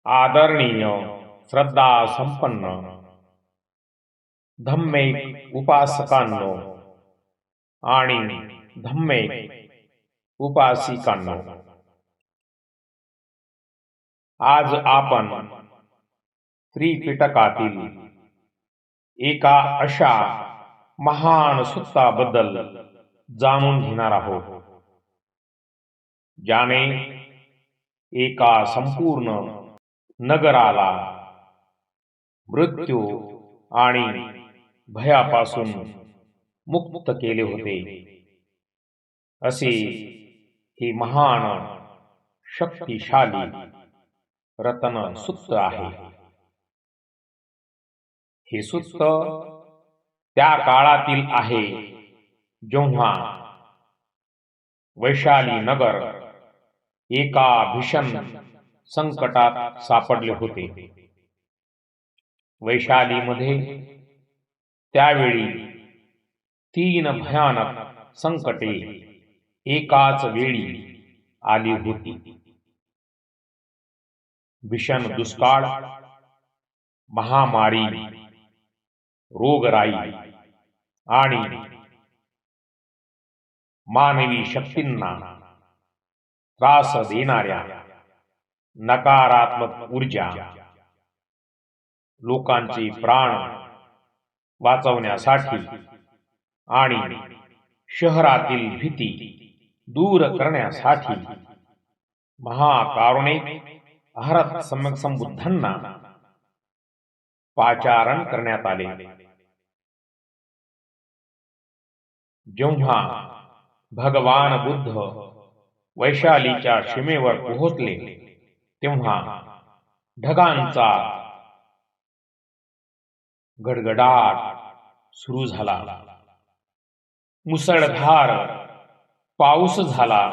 आदरणीय श्रद्धा संपन्न धम्मिक उपासकांनो आणि धम्मिक उपासिकांनो, आज आपण त्रिपिटकातील एका अशा महान सुत्ताबद्दल जाणून घेणार आहोत, ज्याने एका संपूर्ण नगराला मृत्यू आणि भयापासून मुक्त केले होते. असे हे महान शक्तिशाली रतन सुत्त आहे. हे सुत्त त्या काळातील आहे जेव्हा वैशाली नगर एका भीषण संकटात सापडले होते. वैशालीमध्ये त्यावेळी 3 भयानक संकटे एकाच वेळी आली होती. भीषण दुष्काळ, महामारी, रोगराई आणि मानवी शक्तींना त्रास देणाऱ्या नकारात्मक ऊर्जा लोकांचे प्राण वाचवण्यासाठी आणि शहरातील भीती दूर करण्यासाठी महाकारुणिक भारत सम्यक संबुद्धांना पाचारण करण्यात आले. जेव्हा भगवान बुद्ध वैशालीच्या सीमेवर पोहोचले, तेव्हा ढगांचा गडगडाट सुरू झाला. मुसळधार पाऊस झाला,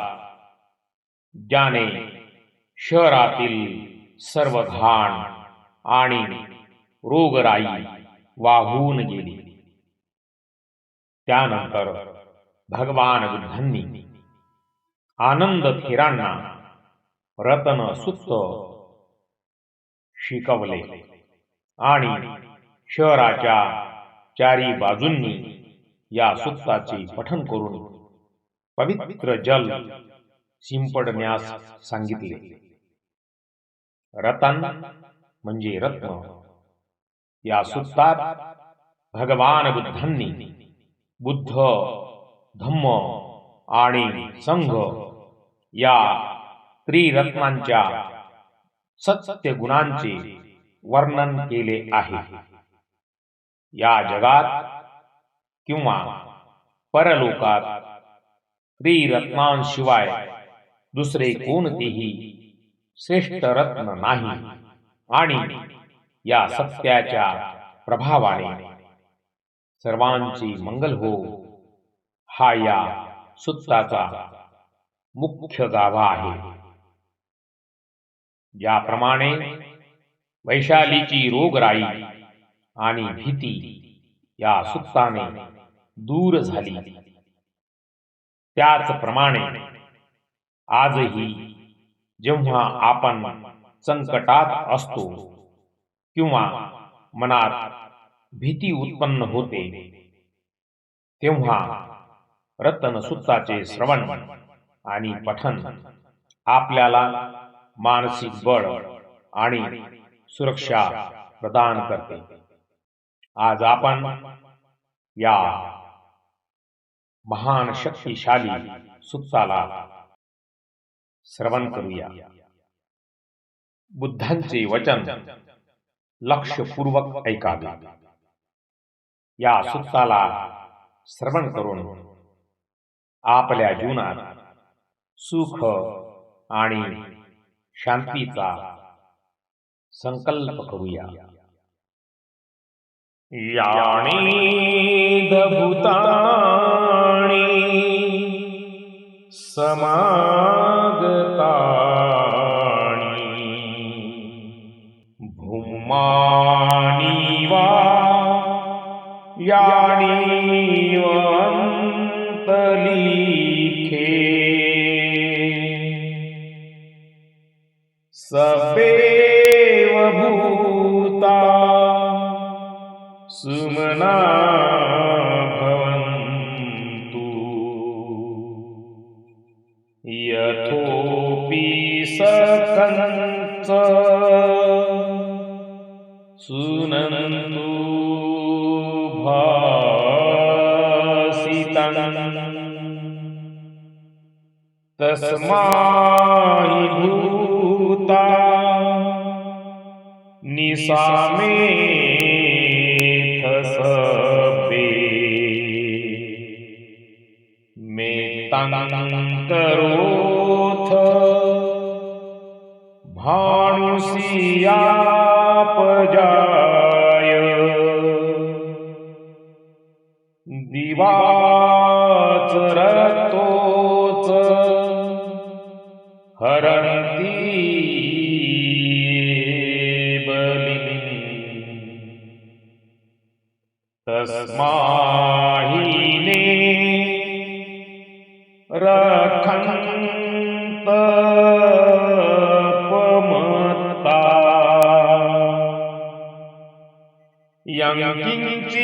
ज्याने शहरातील सर्व घाण आणि रोगराई वाहून गेली. त्यानंतर भगवान बुद्धांनी आनंद थेरांना रतन सुत्त शिकवले आणि शहराच्या 4 बाजूंनी या सुत्ताचे पठण करून पवित्र जल शिंपडण्यास सांगितले. रतन म्हणजे रत्न. या सुत्तात भगवान बुद्धांनी बुद्ध, धम्म आणि संघ या त्रिरत्नांच्या सत्य गुणांचे वर्णन केले आहे. या जगात किंवा परलोकात त्रिरत्नांशिवाय दुसरे कोणतेही श्रेष्ठ रत्न नाही आणि या सत्याच्या प्रभावाने सर्वांचे मंगल हो, हा या सुत्ताचा मुख्य गाभा आहे. ज्याप्रमाणे वैशालीची रोगराई आणि भीती या सुत्ताने दूर झाली, त्याचप्रमाणे आजही जेव्हा आपण संकटात असतो किंवा मनात भीती उत्पन्न होते, तेव्हा रतन सुत्ताचे श्रवण आणि पठन आपल्याला मानसिक बळ आणि सुरक्षा प्रदान करते. आज आपण या महान शक्तिशाली सुत्ताला श्रवण करूया. बुद्धांचे वचन लक्षपूर्वक ऐकावे. या सुत्ताला श्रवण करून आपल्या जीवनात सुख आणि शांतीचा संकल्प करूया. यानी भूतानी समागतानि भूमानि वा यानी अंतलिखे सबे भूता सुमना भवन्तु यथोपि सकंच सुनन्तु भासितं तस्मै भूता निसामेथ सभ्ये मेत्तं करोथ भानुसियापजाय दिवाचरतोच हरन्ति तस्माहीने रखन्तपमत्ता यं किञ्चित्तं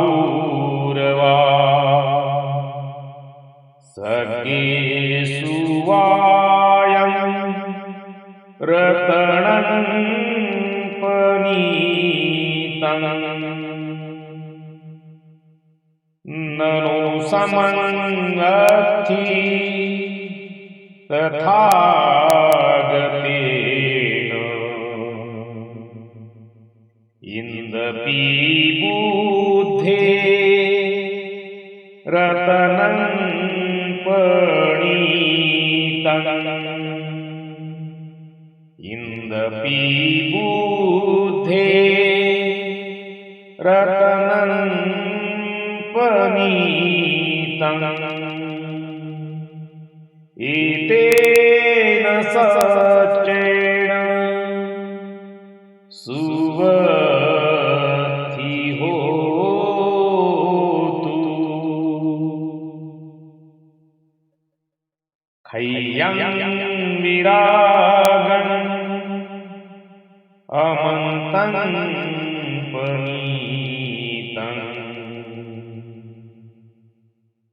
इदवाहुरवा सर्गेषु वायं रतनं पनीतं ननु समंगति तथागतेन इंदपि बुद्धे रतनं पनीतं इंदपि बुद्धे रतनं पनीतं एतेन सच्चेन सुवर्थि होतु खय्यं विरागं अमन्तं पनीतं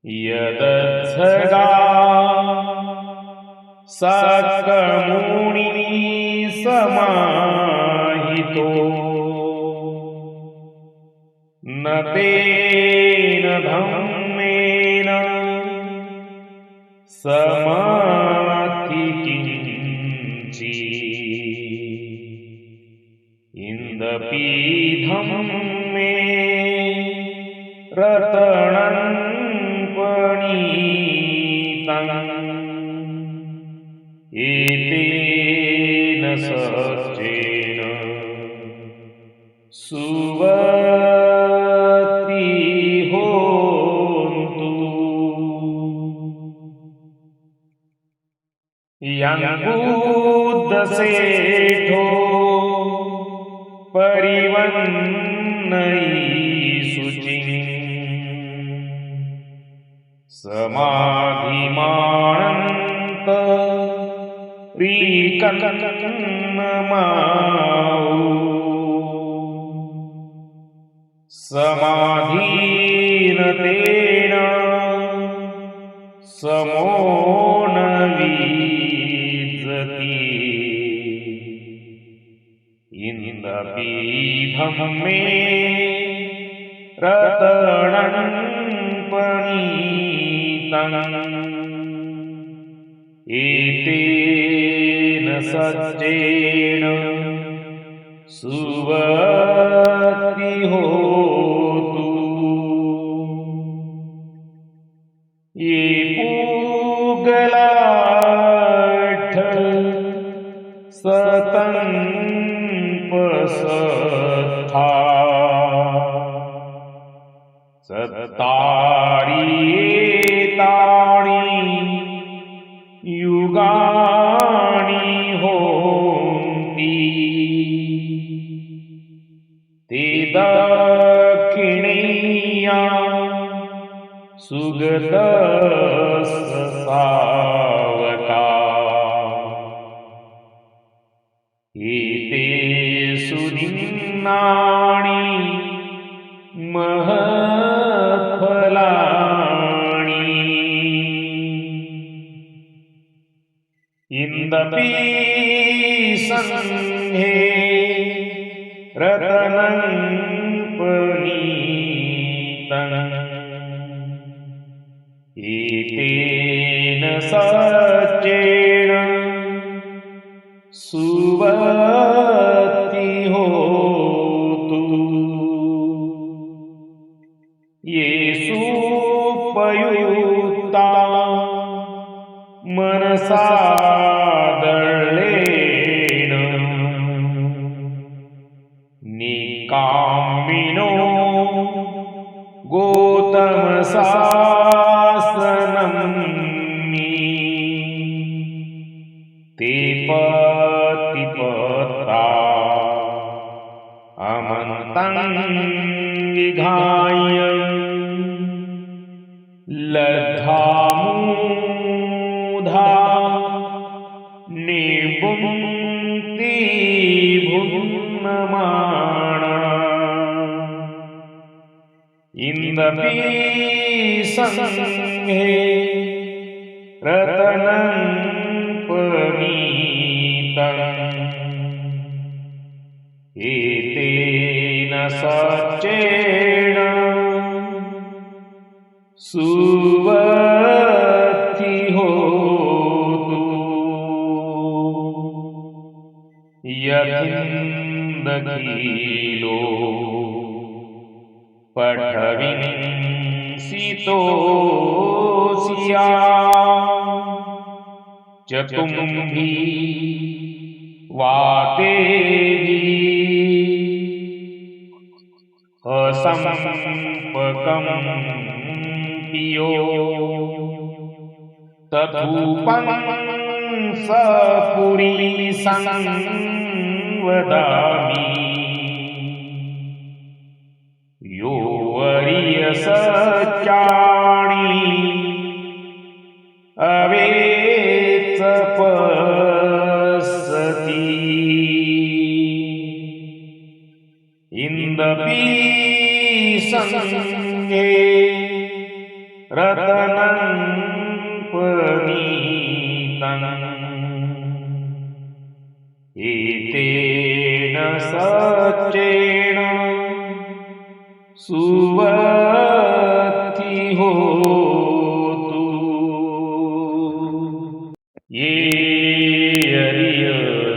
यदच्छगा सकमुनि समाहितो न तेन धम्मेन समाधि किञ्चित् इंदपि धम्मे रतनं पनीतं एतेन सच्चेन सुवति होन्तु यं बुद्धसेठो परिवन्नयि शुचिं समाधिमानन्त रीकन्नमाउ समाधीनतेन समो न विद्यते इंदपि धम्मे रतनं पनीतं एतेन सच्चेन सुवति होतु ये पूगलाठ सतंपसथा सत्तारियेतानि युगानि होन्ति ते दक्षिणीया सुगतस् सावका एते सुदिन्नानि महत्फलानि इंदपि संघे रतनं पनीतं एतेन सच्चेन सुवति होतु ये सुपयुक्ता मनसा दलेन निकामिनो गोतमशासनम् ते पतिपत्ता अमन्तं विघाय लद्धामूधा निपुंक्ति भुन्नमाणा इंदपि संघे रतनं पनीतं एतेन सच्चेन सुवति होतु यथिन्दकीलो पठविंसितोऽस्या चतुम्भी वातेगी असंपकं पियो तथूपं सपुरीसं वदामि यो वरियसच्चाणि अवेत्सपस्सति इंदपि संघे रतनं पनीतं एतेन सच्चेन सुवति होतु ये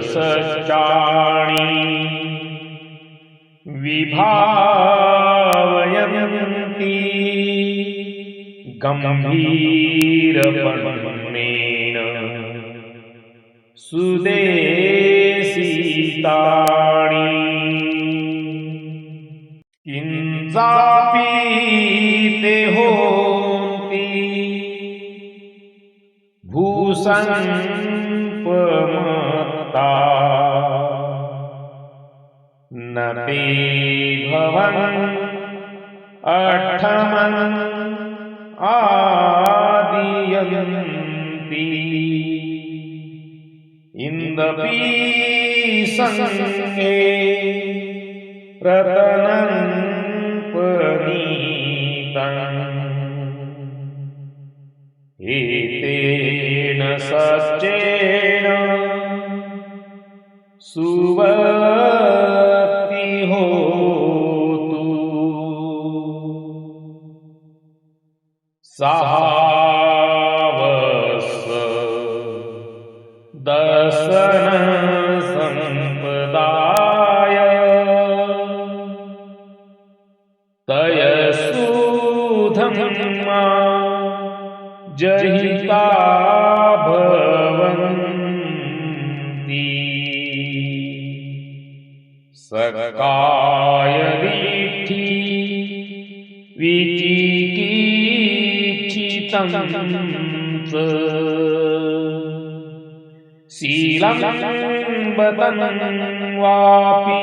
अरियसच्चाणि विभावयन्ति गम्भीरपणेन सुदेशितानि किंचापि ते होन्ति भूसंपमत्ता न ते भवन् अठमन् आदियन्ति इंदपि संघे रतनं पनीतं एतेन सच्चेन सुवति होतु सहावस दशन संपदाय तयसुधम्मा जहिता भवन्ति सकाय दीठी विचिकीर्षितं शीलं बतं वापि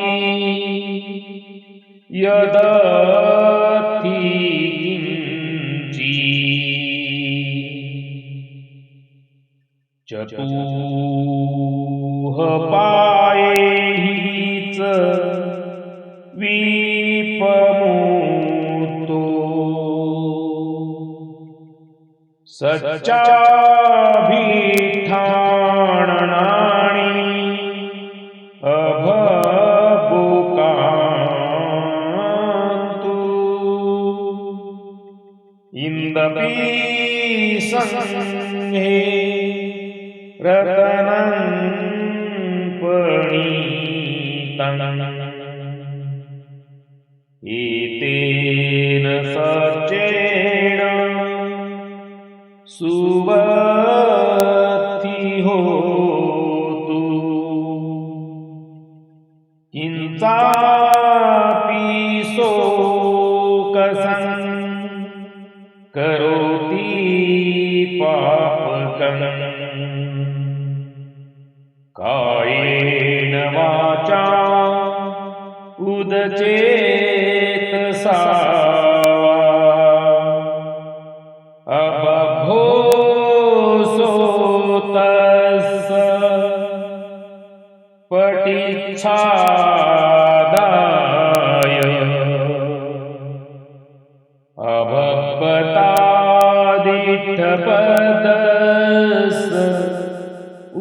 यदति किञ्चित् चतुः पायैहीच विपमुतो सच्चाभिठाणानि अभबुकान्तु इंदपि संघे रतनं पणीतं एतेन सचेण सुवत्ति होतु किंचापि शोकसं करोति पापकं कायेन वाचा उदचेतसा अबभोसोतस्य पटिच्छादाय अभवतादिठपदस्य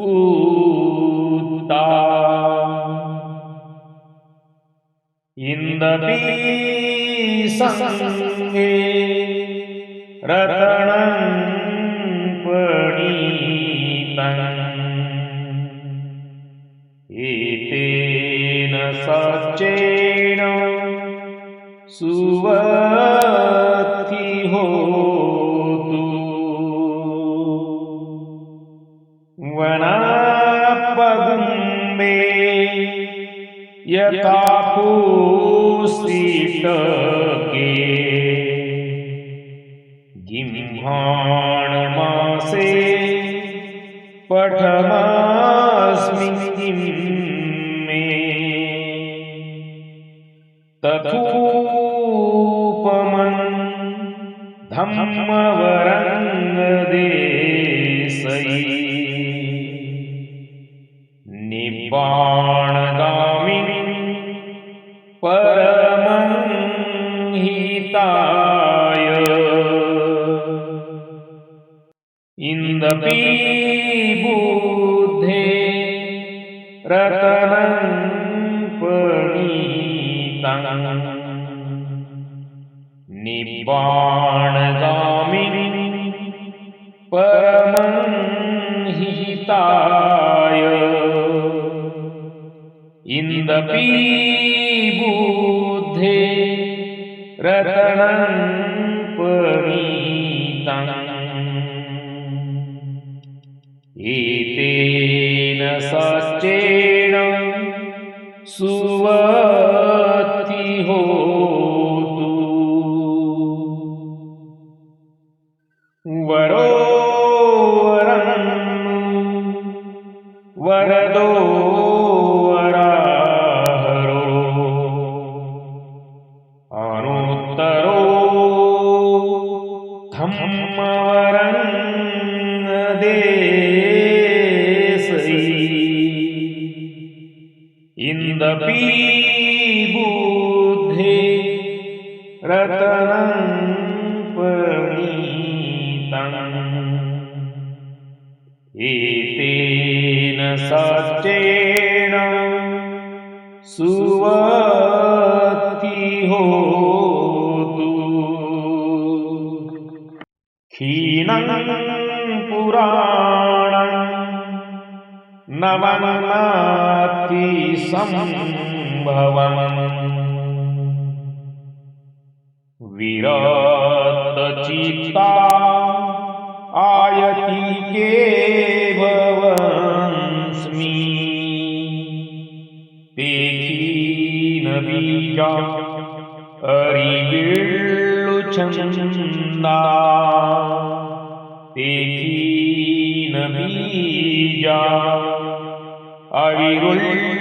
उत्ता इंदपि संगे रतनं पणीतं एतेन सच्चेन सुवत्ति होतु वनापगुम्बे यथा पूषितके गिम्हाणमासे पठमस्मि मे तथोपमं धम्मवरङ्गदेशै निब्बाणगामिनी परमं हिताय इंदपि बुद्धे रतनं पणीतं निब्बाणगामिनी परमं हिताय इंदपि बुद्धे रतनं पणीतं एतेन सच्चेन सुवत्ति होतु वरो वरं वरदो धम्मवरङ्गदेशै इंदपि बुद्धे रतनं पणीतं एतेन सच्चेन सुवत्ति होतु क्षीणं पुराणं नवनाति संभवम् विरतचित्ता आयतिके भवन्स्मि तेखीन बीजा अरिविल्लुछन्दा तेखीन बीजा अविरुल्लिछन्दा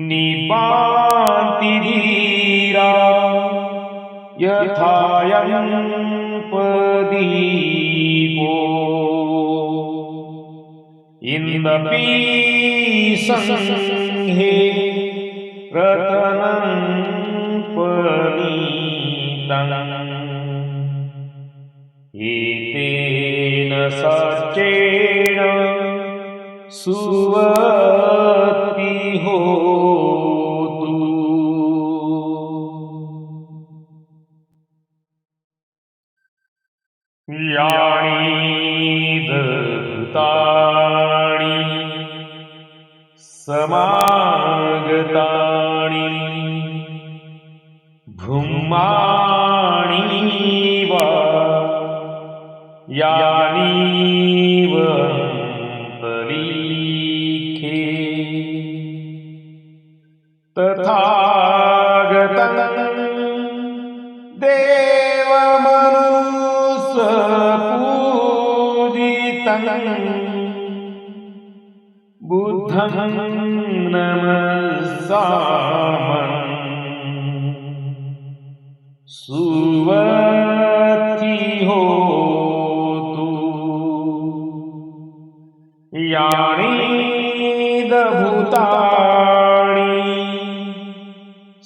निपाति धीरा यथायंपदीपो इंदपि संघे रतनं पनीतं एतेन सचेन सुवति होतु। यानि दत्तानि समागतानि भूमानि वा यानीव अन्तरिक्षे तथागतं देवमनुष्यपूजितं बुद्धं नमस्सामि सुवति होतु। यानि भूतानि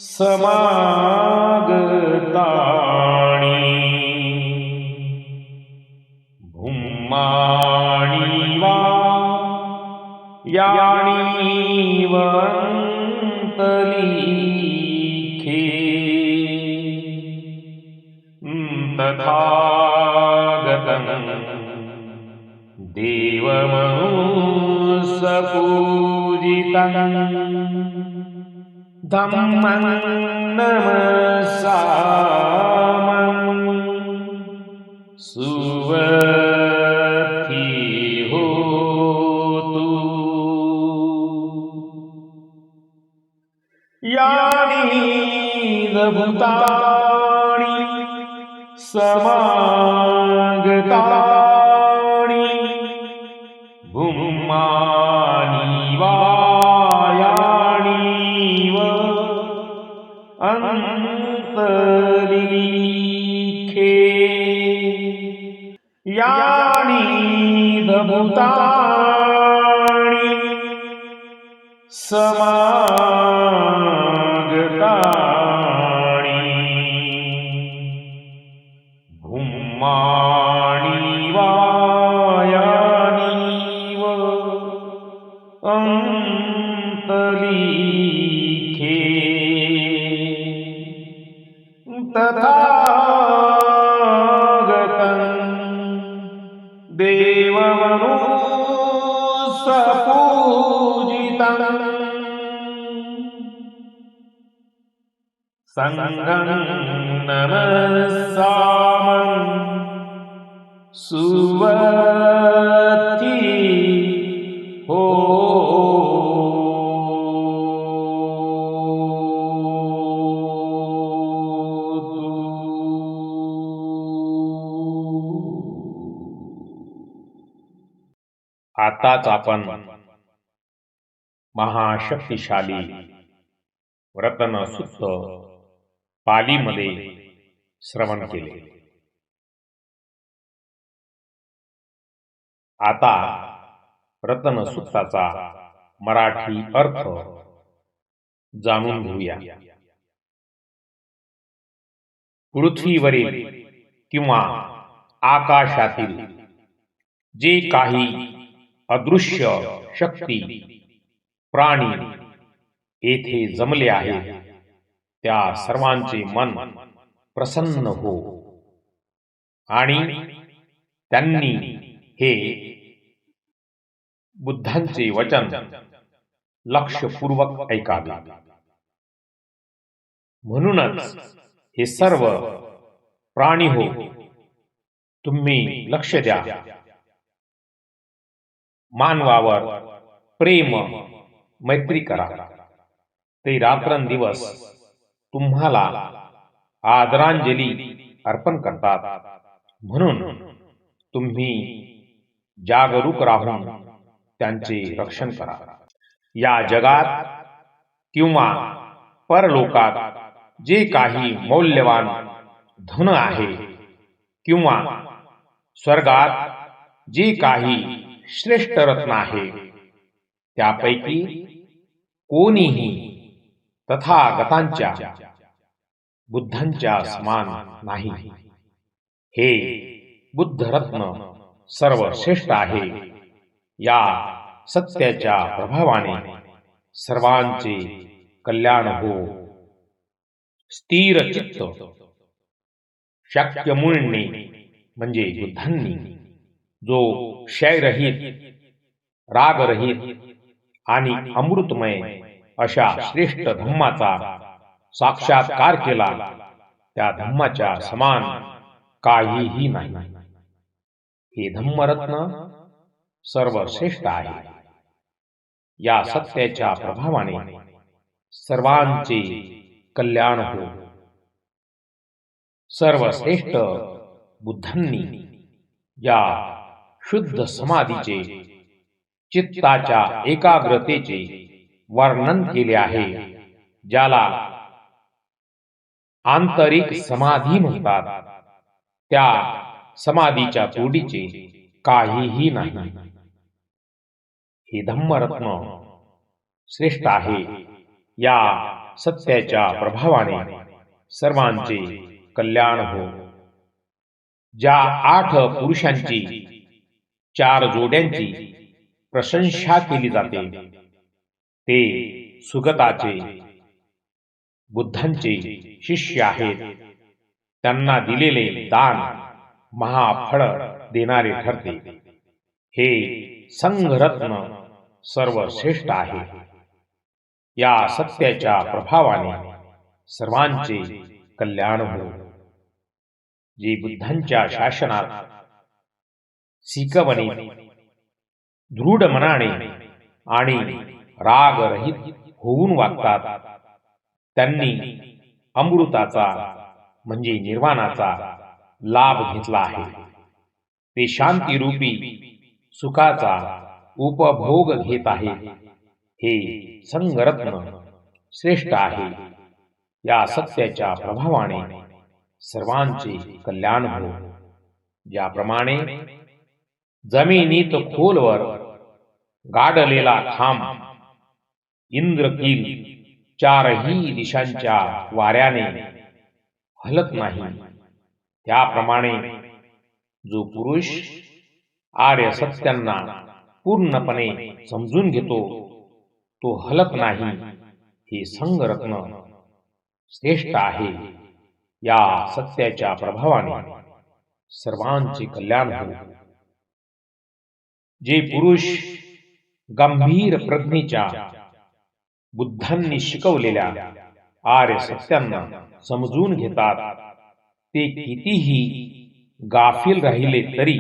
समागतानि भूमानि वा यानीव अन्तरिक्षे तथागतं देवमनुष्यपूजितं धम्मं नमस्सामि सुवति होतु। यानि भूतानि समागतानि भूमानि वा यानीव अन्तरिक्षे यानि भूतानि समागतानि भूमानि वा यानीव अन्तरिक्षे तथागतं देवमनुष्यपूजितं संघं नमस्सामि सुवति आताच आपण महाशक्तिशाली रतनसुत्त पालीमध्ये श्रवण केले. आता रतनसुत्ताचा मराठी अर्थ जाणून घेऊया. पृथ्वीवरील किंवा आकाशातील जे काही अदृश्य शक्ती प्राणी येथे जमले आहेत त्या सर्वांचे मन प्रसन्न हो आणि त्यांनी हे बुद्धांचे वचन लक्षपूर्वक ऐकावे. म्हणूनच हे सर्व प्राणी हो, तुम्ही लक्ष द्या. मानवावर प्रेम मैत्री करा. ते रात्रंदिवस तुम्हाला आदरांजली अर्पण करतात. म्हणून तुम्ही जागरूक राहून त्यांचे रक्षण करा. या जगात किंवा परलोकात जे काही मौल्यवान धन आहे किंवा स्वर्गात जे काही श्रेष्ठ रत्न आहे त्यापैकी कोणीही तथागतांच्या बुद्धांच्या समान नाही. हे बुद्धरत्न सर्वश्रेष्ठ आहे. या सत्याच्या प्रभावाने सर्वांचे कल्याण हो. स्थिर चित्त शाक्यमुनींनी म्हणजे बुद्धांनी जो क्षयरहित, रागरहित आणि अमृतमय अशा श्रेष्ठ धम्माचा साक्षात्कार केला त्या धम्माच्या समान काहीही नाही. हे धम्मरत्न सर्वश्रेष्ठ आहे. या सत्याच्या प्रभावाने सर्वांचे कल्याण हो. सर्वश्रेष्ठ बुद्धांनी या शुद्ध समाधीचे, चित्ताच्या एकाग्रतेचे वर्णन केले आहे, ज्याला आंतरिक समाधी म्हणतात. त्या समाधीच्या तोडीचे काहीही नाही. हे धम्मरत्न श्रेष्ठ आहे. या सत्याच्या प्रभावाने सर्वांचे कल्याण हो. ज्या 8 पुरुषांची 4 जोड्यांची प्रशंसा केली जाते ते सुगताचे बुद्धांचे शिष्य आहेत. त्यांना दिलेले दान महाफळ देणारे ठरते. हे संघरत्न सर्वश्रेष्ठ आहे. या सत्याच्या प्रभावाने सर्वांचे कल्याण हो. जे बुद्धांच्या शासनात शिकवणी दृढ मनाने आणि रागरहित होऊन वागतात त्यांनी अमृताचा म्हणजे निर्वाणाचा लाभ घेतला आहे. ते शांतीरूपी सुखाचा उपभोग घेत आहेत. हे संघरत्न श्रेष्ठ आहे. या सत्याच्या प्रभावाने सर्वांचे कल्याण हो. ज्याप्रमाणे जमिनीत खोलवर गाडलेला खांब इंद्रकील 4ही दिशांच्या वाऱ्याने हलत नाही, त्याप्रमाणे जो पुरुष आर्य सत्यांना पूर्णपणे समजून घेतो तो हलत नाही. हे संघरत्न श्रेष्ठ आहे. या सत्याच्या प्रभावाने सर्वांचे कल्याण हो. जे पुरुष गंभीर प्रज्ञेच्या बुद्धांनी शिकवलेल्या आर्य सत्यांना समजून घेतात ते कितीही गाफील राहिले तरी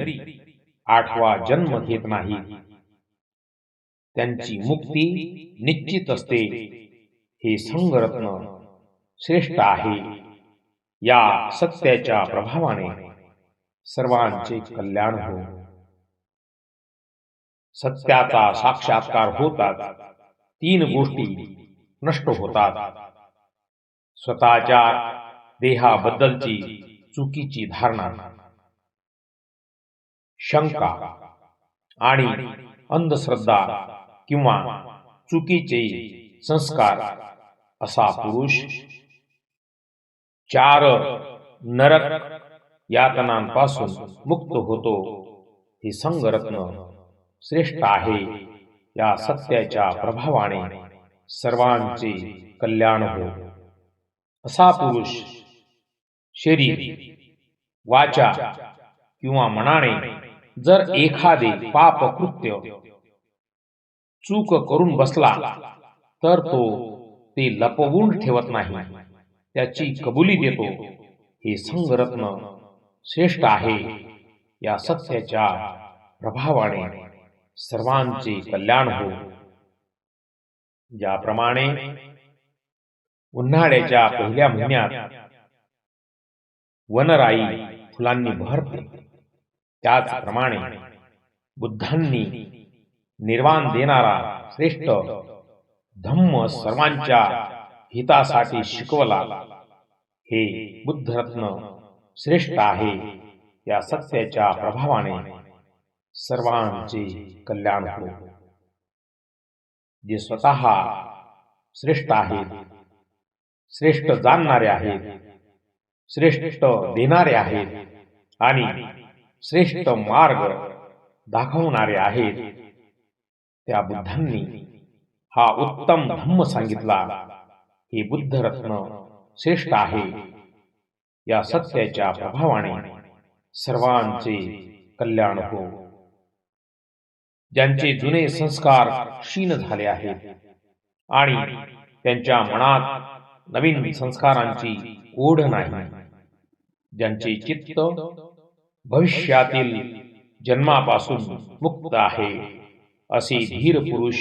8वा जन्म घेत नाही. त्यांची मुक्ती निश्चित असते. हे संघरत्न श्रेष्ठ आहे. या सत्याच्या प्रभावाने सर्वांचे कल्याण हो. सत्याचा साक्षात्कार होताच 3 गोष्टी नष्ट होतात. स्वतःच्या देहाबद्दलची चुकीची धारणा, शंका आणि अंधश्रद्धा किंवा चुकीचे संस्कार. असा पुरुष 4 नरक यातनांपासून मुक्त होतो. हे संघरत्न श्रेष्ठ आहे. या सत्याच्या प्रभावाने सर्वांचे कल्याण हो. असा पुरुष शरीर, वाचा किंवा मनाने जर एखादे पापकृत्य चूक करून बसला तर तो ते लपवून ठेवत नाही, त्याची कबुली देतो. हे संघरत्न श्रेष्ठ आहे. या सत्याच्या प्रभावाने सर्वांचे कल्याण हो. ज्याप्रमाणे उन्हाळ्याच्या पहिल्या महिन्यात वनराई फुलांनी भरते, त्याचप्रमाणे बुद्धांनी निर्वाण देणारा श्रेष्ठ धम्म सर्वांच्या हितासाठी शिकवला. हे बुद्धरत्न श्रेष्ठ आहे या सत्याच्या प्रभावाने सर्वांचे कल्याण हो. जे स्वतः श्रेष्ठ आहेत, श्रेष्ठ जाणणारे आहेत, श्रेष्ठ देणारे आहेत आणि श्रेष्ठ मार्ग दाखवणारे आहेत, त्या बुद्धांनी हा उत्तम धम्म सांगितला. हे बुद्धरत्न श्रेष्ठ आहे या सत्याच्या प्रभावाने सर्वांचे कल्याण हो. ज्यांचे जुने संस्कार क्षीण झाले आहेत आणि त्यांच्या मनात नवीन संस्कारांची ओढ नाही, ज्यांचे चित्त भविष्यातील जन्मापासून मुक्त आहे, असे धीर पुरुष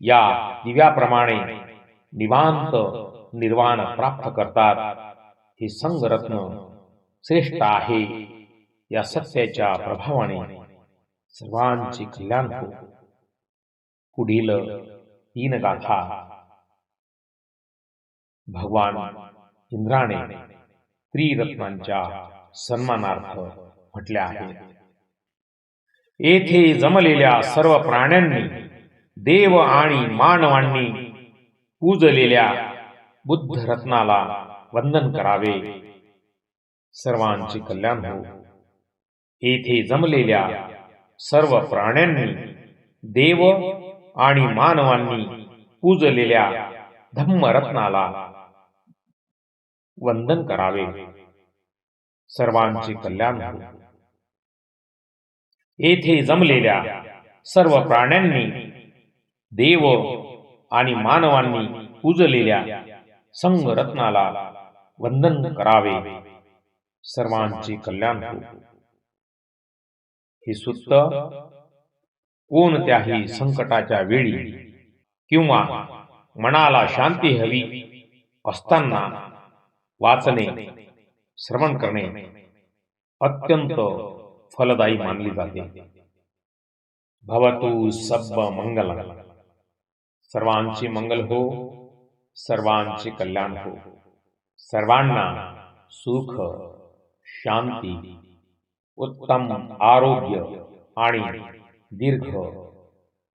या दिव्याप्रमाणे निवांत निर्वाण प्राप्त करतात. हे संगरत्न श्रेष्ठ आहे या सत्याच्या प्रभावाने सर्वांचे कल्याण हो. पुढील 3 गाथा भगवान इंद्राने त्रिरत्नांच्या सन्मानार्थ म्हटल्या आहेत. येथे जमलेल्या सर्व प्राण्यांनी, देव आणि मानवांनी पूजलेल्या बुद्धरत्नाला वंदन करावे. सर्वांचे कल्याण हो. येथे जमलेल्या सर्व प्राण्यांनी, देव आणि मानवांनी पूजलेल्या धम्मरत्नाला वंदन करावे. सर्वांचे कल्याण हो. येथे जमलेल्या सर्व प्राण्यांनी, देव आणि मानवांनी पूजलेल्या संगरत्नाला वंदन करावे. सर्वांचे कल्याण हो. हे सुत्त कोणत्याही संकटाच्या वेळी किंवा मनाला शांती हवी असताना वाचणे, श्रवण करणे अत्यंत फलदायी मानली जाते. भवतु सब्ब मंगलम. सर्वांचे मंगल हो, सर्वांचे कल्याण हो. सर्वांना सुख, शांती, उत्तम आरोग्य आणि दीर्घ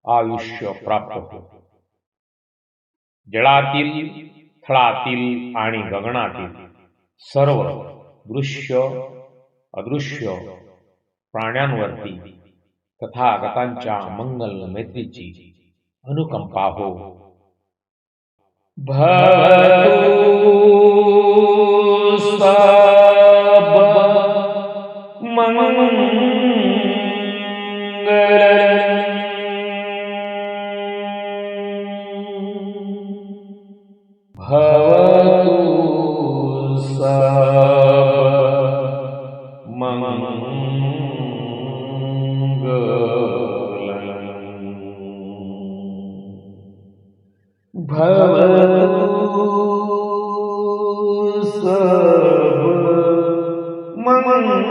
आयुष्य प्राप्त हो. जळातील, थळातील आणि गगनातील सर्व दृश्य अदृश्य प्राण्यांवरती तथागतांच्या मंगल मैत्रीची अनुकंपा हो. भवतु सब्ब मंगलम. भवतु सब्ब मंगलम. भवतु सब्ब मंगलम.